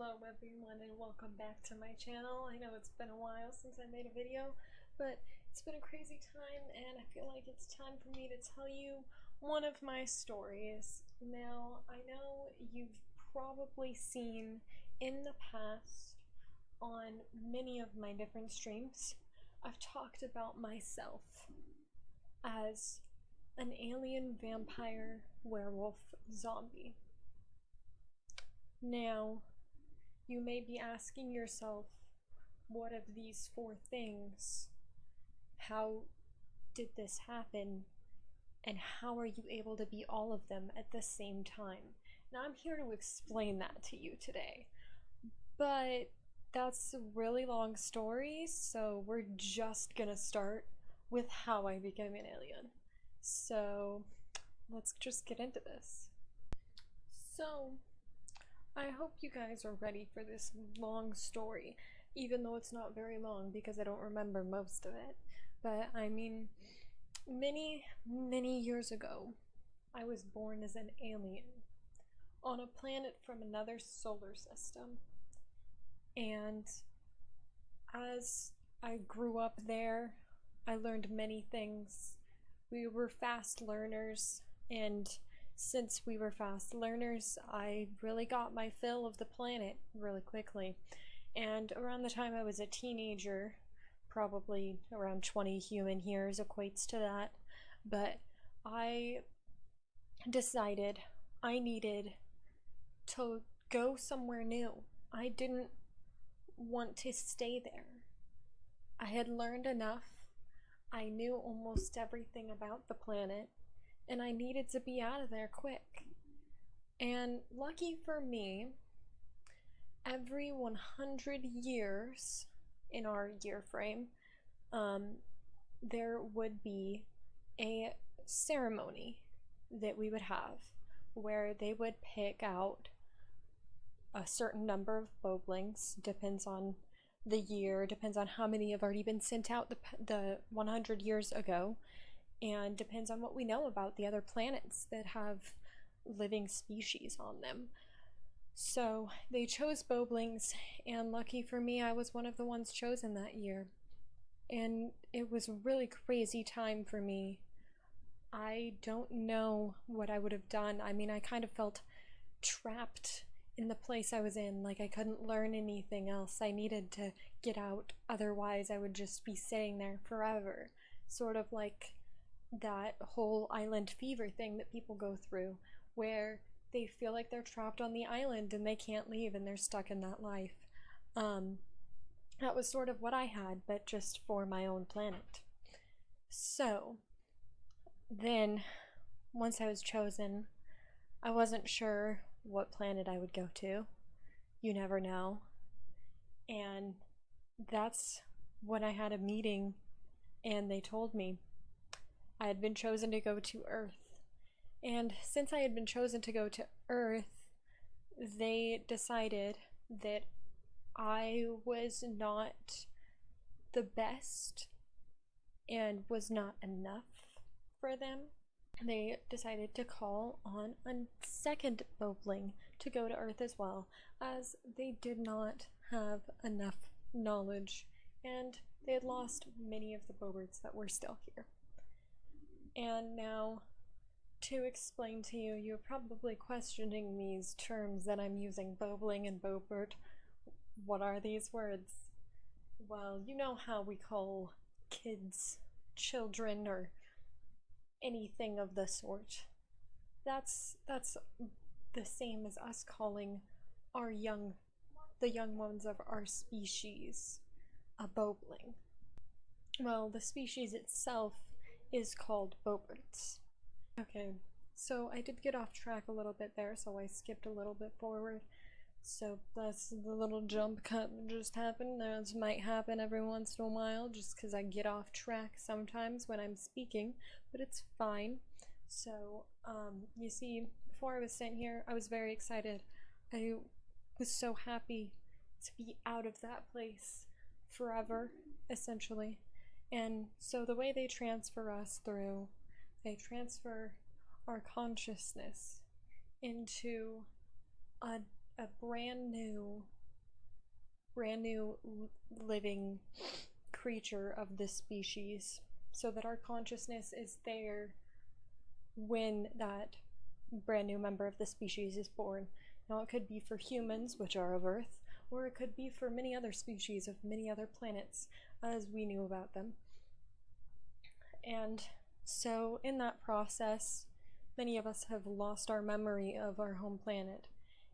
Hello everyone and welcome back to my channel. I know it's been a while since I made a video, but it's been a crazy time and I feel like it's time for me to tell you one of my stories. Now, I know you've probably seen in the past on many of my different streams, I've talked about myself as an alien vampire werewolf zombie. Now, you may be asking yourself, what of these four things? How did this happen? And how are you able to be all of them at the same time? Now, I'm here to explain that to you today. But that's a really long story, so we're just gonna start with how I became an alien. So, let's just get into this. So, I hope you guys are ready for this long story, even though it's not very long because I don't remember most of it. But I mean, many years ago, I was born as an alien on a planet from another solar system. And as I grew up there, I learned many things. We were fast learners, and since we were fast learners, I really got my fill of the planet really quickly. And around the time I was a teenager, probably around 20 human years equates to that, but I decided I needed to go somewhere new. I didn't want to stay there. I had learned enough. I knew almost everything about the planet, and I needed to be out of there quick. And lucky for me, every 100 years in our year frame, there would be a ceremony that we would have where they would pick out a certain number of boblings, depends on the year, depends on how many have already been sent out the 100 years ago, and depends on what we know about the other planets that have living species on them. So they chose boblings, and lucky for me, I was one of the ones chosen that year. And it was a really crazy time for me. I don't know what I would have done. I mean, I kind of felt trapped in the place I was in, like I couldn't learn anything else. I needed to get out, otherwise I would just be sitting there forever. Sort of like that whole island fever thing that people go through, where they feel like they're trapped on the island and they can't leave and they're stuck in that life. That was sort of what I had, but just for my own planet. So, then, once I was chosen, I wasn't sure what planet I would go to. You never know. And that's when I had a meeting and they told me I had been chosen to go to Earth. And since I had been chosen to go to Earth, they decided that I was not the best and was not enough for them. They decided to call on a second bobling to go to Earth as well, as they did not have enough knowledge and they had lost many of the boberts that were still here. And now, to explain to you, you're probably questioning these terms that I'm using, bobling and bobert. What are these words? Well, you know how we call kids children or anything of the sort. That's the same as us calling the young ones of our species a bobling. Well, the species itself is called boberts. Okay, so I did get off track a little bit there, so I skipped a little bit forward. So that's the little jump cut that just happened. That might happen every once in a while just because I get off track sometimes when I'm speaking, but it's fine. So, you see, before I was sent here, I was very excited. I was so happy to be out of that place forever, essentially. And so the way they transfer us through, they transfer our consciousness into a brand new brand new living creature of this species, so that our consciousness is there when that brand new member of the species is born. Now, it could be for humans, which are of Earth, or it could be for many other species of many other planets, as we knew about them. And so, in that process, many of us have lost our memory of our home planet.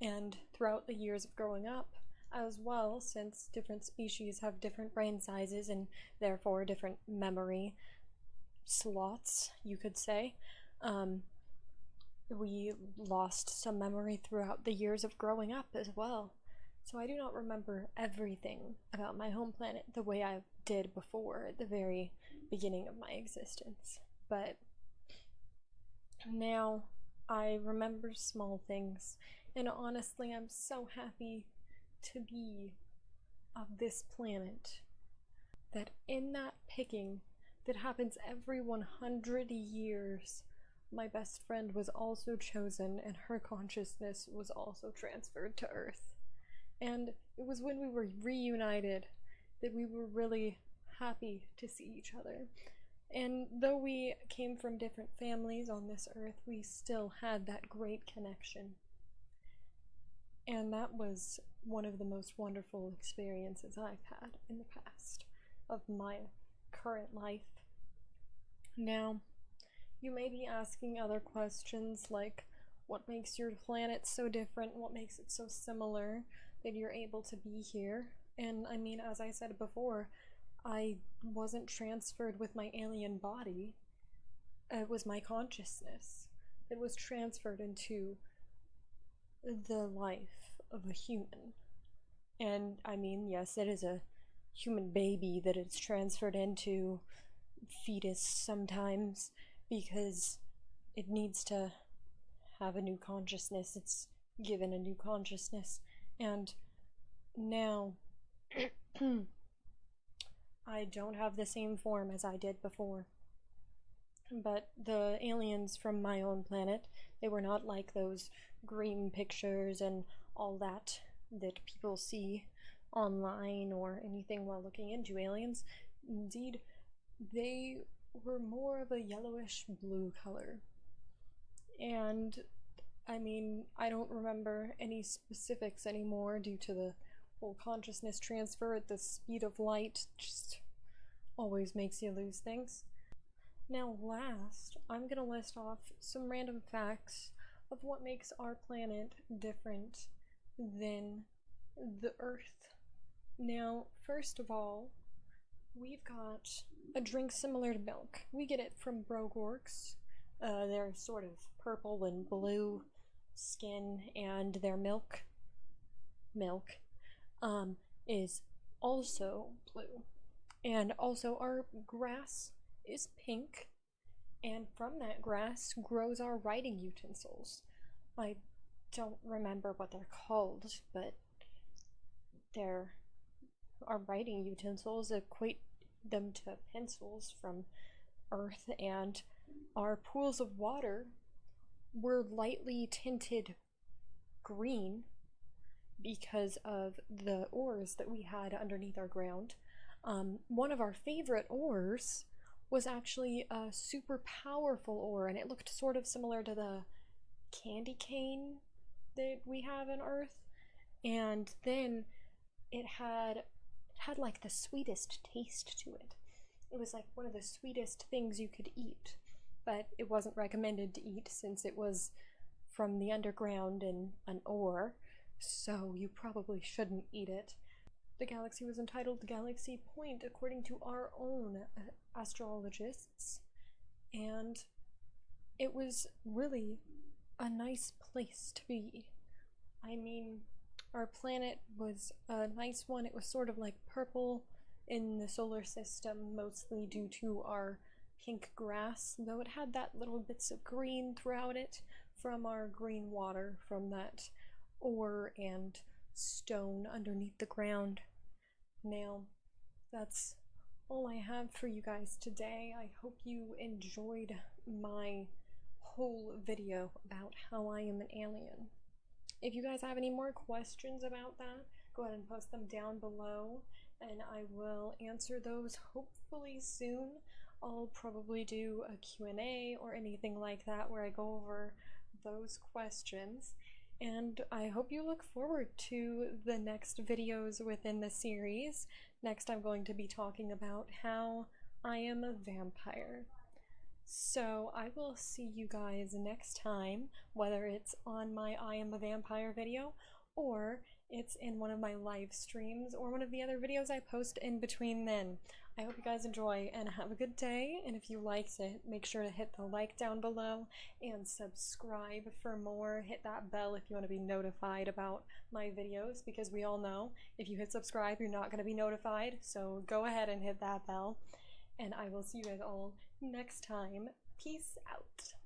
And throughout the years of growing up, as well, since different species have different brain sizes and therefore different memory slots, you could say, we lost some memory throughout the years of growing up as well. So I do not remember everything about my home planet the way I did before at the very beginning of my existence. But now I remember small things, and honestly, I'm so happy to be of this planet that in that picking that happens every 100 years, my best friend was also chosen and her consciousness was also transferred to Earth. And it was when we were reunited that we were really happy to see each other. And though we came from different families on this Earth, we still had that great connection. And that was one of the most wonderful experiences I've had in the past of my current life. Now, you may be asking other questions like, what makes your planet so different? What makes it so similar that you're able to be here? And I mean, as I said before, I wasn't transferred with my alien body. It was my consciousness that was transferred into the life of a human. And I mean, yes, it is a human baby that it's transferred into, fetus sometimes, because it needs to have a new consciousness. It's given a new consciousness. And now I don't have the same form as I did before. But the aliens from my own planet, they were not like those green pictures and all that people see online or anything while looking into aliens. Indeed, they were more of a yellowish blue color. And I mean, I don't remember any specifics anymore due to the whole consciousness transfer at the speed of light. Just always makes you lose things. Now last, I'm gonna list off some random facts of what makes our planet different than the Earth. Now, first of all, we've got a drink similar to milk. We get it from Brogorks. They're sort of purple and blue skin, and their milk is also blue. And also our grass is pink, and from that grass grows our writing utensils. I don't remember what they're called, but our writing utensils equate them to pencils from Earth, and our pools of water were lightly tinted green because of the ores that we had underneath our ground. One of our favorite ores was actually a super powerful ore, and it looked sort of similar to the candy cane that we have in Earth. And then it had like the sweetest taste to it. It was like one of the sweetest things you could eat, but it wasn't recommended to eat since it was from the underground in an ore, so you probably shouldn't eat it. The galaxy was entitled Galaxy Point according to our own astrologists, and it was really a nice place to be. I mean, our planet was a nice one. It was sort of like purple in the solar system, mostly due to our pink grass, though it had that little bits of green throughout it from our green water from that ore and stone underneath the ground. Now, that's all I have for you guys today. I hope you enjoyed my whole video about how I am an alien. If you guys have any more questions about that, go ahead and post them down below, and I will answer those hopefully soon. I'll probably do a Q&A or anything like that where I go over those questions. And I hope you look forward to the next videos within the series. Next, I'm going to be talking about how I am a vampire. So I will see you guys next time, whether it's on my I am a vampire video or it's in one of my live streams or one of the other videos I post in between then. I hope you guys enjoy and have a good day, and if you liked it, make sure to hit the like down below and subscribe for more. Hit that bell if you want to be notified about my videos, because we all know if you hit subscribe you're not going to be notified, so go ahead and hit that bell. And I will see you guys all next time. Peace out.